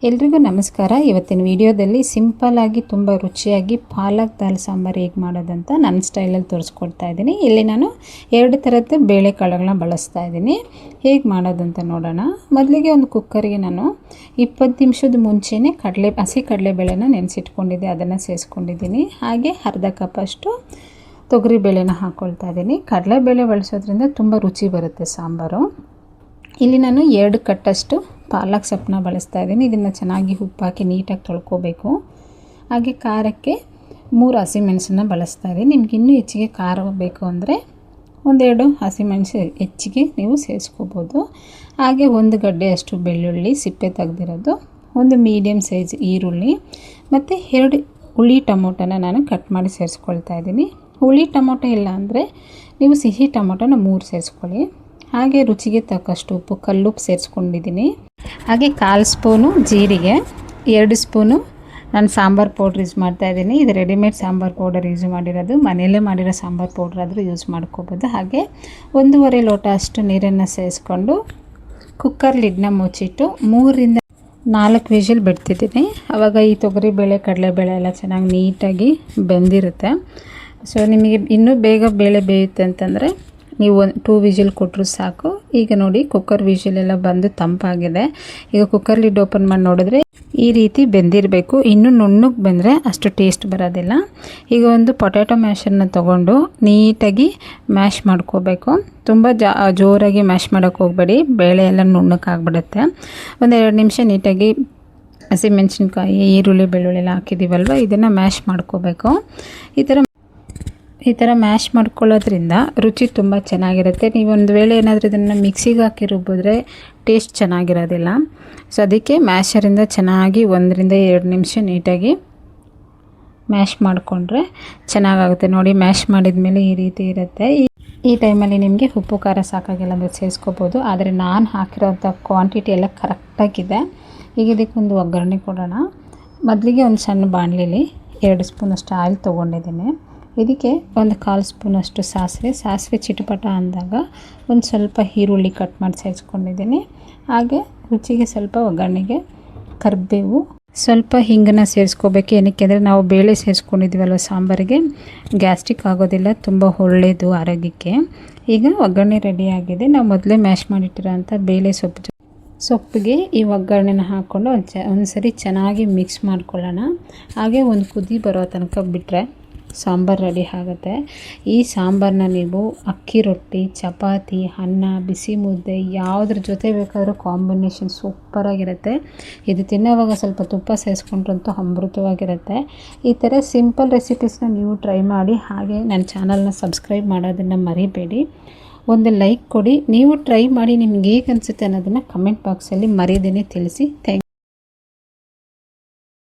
ಎಲ್ರಿಗೂ ನಮಸ್ಕಾರ. ಇವತ್ತಿನ ವಿಡಿಯೋದಲ್ಲಿ ಸಿಂಪಲ್ ಆಗಿ ತುಂಬ ರುಚಿಯಾಗಿ ಪಾಲಕ್ ದಾಲ್ ಸಾಂಬಾರು ಹೇಗೆ ಮಾಡೋದಂತ ನನ್ನ ಸ್ಟೈಲಲ್ಲಿ ತೋರಿಸ್ಕೊಡ್ತಾ ಇದ್ದೀನಿ. ಇಲ್ಲಿ ನಾನು 2 ಥರದ ಬೇಳೆಕಾಳುಗಳನ್ನ ಬಳಸ್ತಾ ಇದ್ದೀನಿ. ಹೇಗೆ ಮಾಡೋದಂತ ನೋಡೋಣ. ಮೊದಲಿಗೆ ಒಂದು ಕುಕ್ಕರ್ಗೆ ನಾನು 20 ನಿಮಿಷದ ಮುಂಚೆನೇ ಹಸಿ ಕಡಲೆಬೇಳೆನ ನೆನೆಸಿಟ್ಕೊಂಡಿದ್ದೆ, ಅದನ್ನು ಸೇರಿಸ್ಕೊಂಡಿದ್ದೀನಿ. ಹಾಗೆ ಅರ್ಧ ಕಪ್ಪಷ್ಟು ತೊಗರಿಬೇಳೆನ ಹಾಕ್ಕೊಳ್ತಾ ಇದ್ದೀನಿ. ಕಡಲೆಬೇಳೆ ಬಳಸೋದ್ರಿಂದ ತುಂಬ ರುಚಿ ಬರುತ್ತೆ ಸಾಂಬಾರು. ಇಲ್ಲಿ ನಾನು 2 ಕಟ್ಟಷ್ಟು ಪಾಲಕ್ ಸೊಪ್ಪನ್ನ ಬಳಸ್ತಾ ಇದ್ದೀನಿ. ಇದನ್ನು ಚೆನ್ನಾಗಿ ಉಪ್ಪು ಹಾಕಿ ನೀಟಾಗಿ ತೊಳ್ಕೊಬೇಕು. ಹಾಗೆ ಖಾರಕ್ಕೆ 3 ಹಸಿಮೆಣಸನ್ನ ಬಳಸ್ತಾ ಇದ್ದೀನಿ. ನಿಮ್ಗೆ ಇನ್ನೂ ಹೆಚ್ಚಿಗೆ ಖಾರ ಬೇಕು ಅಂದರೆ 1-2 ಹಸಿಮೆಣಸು ಹೆಚ್ಚಿಗೆ ನೀವು ಸೇರಿಸ್ಕೋಬೋದು. ಹಾಗೆ 1 ಗಡ್ಡೆಯಷ್ಟು ಬೆಳ್ಳುಳ್ಳಿ ಸಿಪ್ಪೆ ತೆಗೆದಿರೋದು, 1 ಮೀಡಿಯಮ್ ಸೈಜ್ ಈರುಳ್ಳಿ ಮತ್ತು 2 ಹುಳಿ ಟೊಮೊಟೊನ ನಾನು ಕಟ್ ಮಾಡಿ ಸೇರಿಸ್ಕೊಳ್ತಾ ಇದ್ದೀನಿ. ಹುಳಿ ಟೊಮೊಟೊ ಇಲ್ಲ ಅಂದರೆ ನೀವು ಸಿಹಿ ಟೊಮೊಟೊನ 3 ಸೇರಿಸ್ಕೊಳ್ಳಿ. ಹಾಗೆ ರುಚಿಗೆ ತಕ್ಕಷ್ಟು ಉಪ್ಪು, ಕಲ್ಲುಪ್ಪು ಸೇರಿಸ್ಕೊಂಡಿದ್ದೀನಿ. ಹಾಗೆ 1/4 ಸ್ಪೂನು ಜೀರಿಗೆ, 2 ಸ್ಪೂನು ನಾನು ಸಾಂಬಾರು ಪೌಡ್ರ್ ಯೂಸ್ ಮಾಡ್ತಾಯಿದ್ದೀನಿ. ಇದು ರೆಡಿಮೇಡ್ ಸಾಂಬಾರು ಪೌಡರ್ ಯೂಸ್ ಮಾಡಿರೋದು, ಮನೆಯಲ್ಲೇ ಮಾಡಿರೋ ಸಾಂಬಾರು ಪೌಡ್ರ್ ಆದರೂ ಯೂಸ್ ಮಾಡ್ಕೋಬೋದು. ಹಾಗೆ 1.5 ಲೋಟ ಅಷ್ಟು ನೀರನ್ನು ಸೇರಿಸ್ಕೊಂಡು ಕುಕ್ಕರ್ ಲಿಡ್ನ ಮುಚ್ಚಿಟ್ಟು 3-4 ವಿಷಲ್ ಬಿಡ್ತಿದ್ದೀನಿ. ಆವಾಗ ಈ ತೊಗರಿಬೇಳೆ ಕಡಲೆಬೇಳೆ ಎಲ್ಲ ಚೆನ್ನಾಗಿ ನೀಟಾಗಿ ಬೆಂದಿರುತ್ತೆ. ಸೊ ನಿಮಗೆ ಇನ್ನೂ ಬೇಗ ಬೇಳೆ ಬೇಯುತ್ತೆ ಅಂತಂದರೆ ನೀವು 2 ವಿಷಲ್ ಕೊಟ್ಟರು ಸಾಕು. ಈಗ ನೋಡಿ ಕುಕ್ಕರ್ ವಿಷಲೆಲ್ಲ ಬಂದು ತಂಪಾಗಿದೆ. ಈಗ ಕುಕ್ಕರ್ ಲಿಡ್ ಓಪನ್ ಮಾಡಿ ನೋಡಿದ್ರೆ ಈ ರೀತಿ ಬೆಂದಿರಬೇಕು. ಇನ್ನೂ ನುಣ್ಣಗೆ ಬೆಂದರೆ ಅಷ್ಟು ಟೇಸ್ಟ್ ಬರೋದಿಲ್ಲ. ಈಗ ಒಂದು ಪೊಟ್ಯಾಟೊ ಮ್ಯಾಶನ್ನು ತೊಗೊಂಡು ನೀಟಾಗಿ ಮ್ಯಾಶ್ ಮಾಡ್ಕೋಬೇಕು. ತುಂಬ ಜೋರಾಗಿ ಮ್ಯಾಶ್ ಮಾಡೋಕ್ಕೆ ಹೋಗಬೇಡಿ, ಬೇಳೆ ಎಲ್ಲ ನುಣ್ಣಕ್ಕೆ ಆಗಿಬಿಡುತ್ತೆ. 1-2 ನಿಮಿಷ ನೀಟಾಗಿ ಹಸಿಮೆಣಸಿನ್ಕಾಯಿ, ಈರುಳ್ಳಿ, ಬೆಳ್ಳುಳ್ಳಿ ಎಲ್ಲ ಹಾಕಿದ್ದೀವಲ್ವ, ಇದನ್ನು ಮ್ಯಾಶ್ ಮಾಡ್ಕೋಬೇಕು. ಈ ಥರ ಮ್ಯಾಶ್ ಮಾಡ್ಕೊಳ್ಳೋದ್ರಿಂದ ರುಚಿ ತುಂಬ ಚೆನ್ನಾಗಿರುತ್ತೆ. ನೀವು ಒಂದು ವೇಳೆ ಏನಾದರೂ ಇದನ್ನು ಮಿಕ್ಸಿಗೆ ಹಾಕಿ ರುಬ್ಬಿದ್ರೆ ಟೇಸ್ಟ್ ಚೆನ್ನಾಗಿರೋದಿಲ್ಲ. ಸೊ ಅದಕ್ಕೆ ಮ್ಯಾಶರಿಂದ ಚೆನ್ನಾಗಿ 1-2 ನಿಮಿಷ ನೀಟಾಗಿ ಮ್ಯಾಶ್ ಮಾಡಿಕೊಂಡ್ರೆ ಚೆನ್ನಾಗಾಗುತ್ತೆ. ನೋಡಿ, ಮ್ಯಾಶ್ ಮಾಡಿದ ಮೇಲೆ ಈ ರೀತಿ ಇರುತ್ತೆ. ಈ ಟೈಮಲ್ಲಿ ನಿಮಗೆ ಉಪ್ಪು ಖಾರ ಸಾಕಾಗಿಲ್ಲ ಅಂದರೆ ಸೇರಿಸ್ಕೋಬೋದು. ಆದರೆ ನಾನು ಹಾಕಿರೋಂಥ ಕ್ವಾಂಟಿಟಿ ಎಲ್ಲ ಕರೆಕ್ಟಾಗಿದೆ. ಈಗ ಇದಕ್ಕೊಂದು ಒಗ್ಗರಣೆ ಕೊಡೋಣ. ಮೊದಲಿಗೆ ಒಂದು ಸಣ್ಣ ಬಾಣಲಿಲಿ 2 ಸ್ಪೂನಷ್ಟು ಆಯಿಲ್ ತೊಗೊಂಡಿದ್ದೀನಿ. ಇದಕ್ಕೆ 1/4 ಸ್ಪೂನಷ್ಟು ಸಾಸಿವೆ ಚಿಟಪಟ ಅಂದಾಗ ಒಂದು ಸ್ವಲ್ಪ ಈರುಳ್ಳಿ ಕಟ್ ಮಾಡಿ ಸೇರಿಸ್ಕೊಂಡಿದ್ದೀನಿ. ಹಾಗೆ ರುಚಿಗೆ ಸ್ವಲ್ಪ ಒಗ್ಗರಣೆಗೆ ಕರಿಬೇವು, ಸ್ವಲ್ಪ ಹಿಂಗನ್ನು ಸೇರಿಸ್ಕೋಬೇಕು. ಏನಕ್ಕೆ ಅಂದರೆ ನಾವು ಬೇಳೆ ಸೇರಿಸ್ಕೊಂಡಿದ್ದೀವಲ್ವ ಸಾಂಬಾರಿಗೆ, ಗ್ಯಾಸ್ಟ್ರಿಕ್ ಆಗೋದಿಲ್ಲ, ತುಂಬ ಒಳ್ಳೆಯದು ಆರೋಗ್ಯಕ್ಕೆ. ಈಗ ಒಗ್ಗರಣೆ ರೆಡಿಯಾಗಿದೆ. ನಾವು ಮೊದಲೇ ಮ್ಯಾಶ್ ಮಾಡಿಟ್ಟಿರೋಂಥ ಬೇಳೆ ಸೊಪ್ಪಿಗೆ ಈ ಒಗ್ಗರಣೆನ ಹಾಕ್ಕೊಂಡು ಒಂದು ಸರಿ ಚೆನ್ನಾಗಿ ಮಿಕ್ಸ್ ಮಾಡ್ಕೊಳ್ಳೋಣ. ಹಾಗೆ ಒಂದು ಕುದಿ ಬರೋ ತನಕ ಬಿಟ್ಟರೆ ಸಾಂಬಾರು ರೆಡಿ ಆಗುತ್ತೆ. ಈ ಸಾಂಬಾರನ್ನ ನೀವು ಅಕ್ಕಿ ರೊಟ್ಟಿ, ಚಪಾತಿ, ಅನ್ನ, ಬಿಸಿ ಮುದ್ದೆ ಯಾವುದ್ರ ಜೊತೆ ಬೇಕಾದರೂ ಕಾಂಬಿನೇಷನ್ ಸೂಪರಾಗಿರುತ್ತೆ. ಇದು ತಿನ್ನೋವಾಗ ಸ್ವಲ್ಪ ತುಪ್ಪ ಸೇರಿಸ್ಕೊಂಡ್ರಂತೂ ಅಮೃತವಾಗಿರುತ್ತೆ. ಈ ಥರ ಸಿಂಪಲ್ ರೆಸಿಪೀಸ್ನ ನೀವು ಟ್ರೈ ಮಾಡಿ. ಹಾಗೆ ನನ್ನ ಚಾನಲ್ನ ಸಬ್ಸ್ಕ್ರೈಬ್ ಮಾಡೋದನ್ನು ಮರಿಬೇಡಿ. ಒಂದು ಲೈಕ್ ಕೊಡಿ. ನೀವು ಟ್ರೈ ಮಾಡಿ ನಿಮ್ಗೆ ಹೇಗೆ ಅನಿಸುತ್ತೆ ಅನ್ನೋದನ್ನು ಕಮೆಂಟ್ ಬಾಕ್ಸಲ್ಲಿ ಮರೀದೇನೆ ತಿಳಿಸಿ. Thank you.